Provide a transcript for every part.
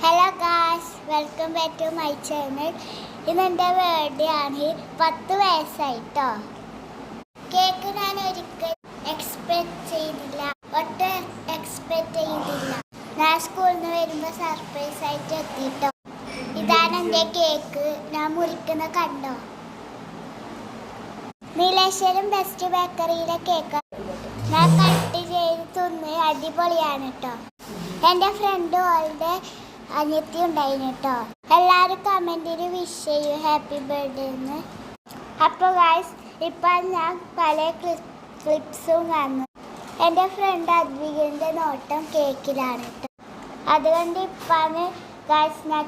Hello guys, welcome back to my channel. ഇന്ന് എൻ്റെ birthday ആണ്. 10 വയസ്സായിട്ടോ. കേക്ക് ഞാൻ ഒരിക്കലും എക്സ്പെക്ട് ചെയ്തില്ല, ഒട്ടും എക്സ്പെക്ട് ചെയ്തില്ല. ഞാൻ സ്കൂളിൽ നിന്ന് വരുമ്പോൾ സർപ്രൈസ് ആയിട്ട് എത്തിയിട്ടോ. ഇതാണ് എൻ്റെ കേക്ക്. ഞാൻ മുറിക്കുന്ന കണ്ടോ. നീലേശ്വരം ബെസ്റ്റ് ബേക്കറിയിലെ കേക്ക് ഞാൻ കട്ട് ചെയ്ത് തിന്ന് അടിപൊളിയാണ് കേട്ടോ. എൻ്റെ ഫ്രണ്ട് അവളുടെ അനിയത്തി ഉണ്ടായിരുന്നു കേട്ടോ. എല്ലാവരും കമൻറ്റിൽ വിഷ് ചെയ്യും ഹാപ്പി ബർത്ത്ഡേ എന്ന്. അപ്പോൾ ഗായ്സ്, ഇപ്പം ഞാൻ പല ക്ലിപ്സും കാണുന്നു. എൻ്റെ ഫ്രണ്ട് അദ്വികൻ്റെ നോട്ടം കേക്കിലാണ് കേട്ടോ. അതുകൊണ്ട് ഇപ്പാണ് ഗായ്സ് ഞാൻ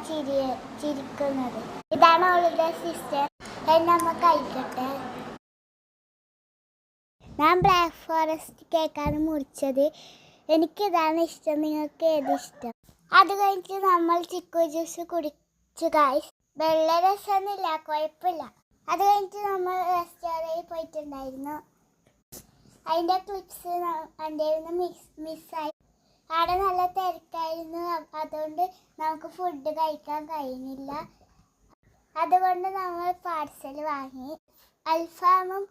ചിരിക്കുന്നത്. ഇതാണ് അവളുടെ സിസ്റ്റർ. എന്നമ്മ കഴിക്കട്ടെ. ഞാൻ ബ്ലാക്ക് ഫോറസ്റ്റ് കേക്കാണ് മുറിച്ചത്. എനിക്കിതാണ് ഇഷ്ടം. നിങ്ങൾക്ക് ഏതിഷ്ടം? അത് കഴിഞ്ഞിട്ട് നമ്മൾ ചിക്കു ജ്യൂസ് കുടിച്ചു ഗായ്സ്. വെള്ള രസമൊന്നുമില്ല, കുഴപ്പമില്ല. അത് കഴിഞ്ഞിട്ട് നമ്മൾ റെസ്റ്റോറൻറ്റിൽ പോയിട്ടുണ്ടായിരുന്നു. അതിൻ്റെ ക്ലിപ്സ് എൻ്റെ മിസ്സായി. അവിടെ നല്ല തിരക്കായിരുന്നു. അതുകൊണ്ട് നമുക്ക് ഫുഡ് കഴിക്കാൻ കഴിഞ്ഞില്ല. അതുകൊണ്ട് നമ്മൾ പാർസൽ വാങ്ങി. അൽഫാമും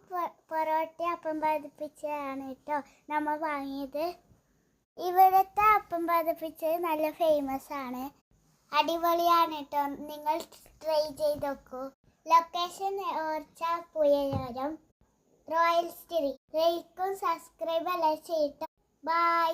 പൊറോട്ടയും അപ്പം പതിപ്പിച്ചതാണ് കേട്ടോ നമ്മൾ വാങ്ങിയത്. ഇവിടുത്തെ അപ്പം പതിപ്പിച്ചത് നല്ല ഫേമസ് ആണ്, അടിപൊളിയാണ് കേട്ടോ. നിങ്ങൾ ട്രൈ ചെയ്ത് നോക്കൂ. Location Orchha പുഴയോരം, royal സ്റ്റീരി. ലൈക്കും സബ്സ്ക്രൈബ് എല്ലാം ചെയ്യട്ടോ. ബൈ.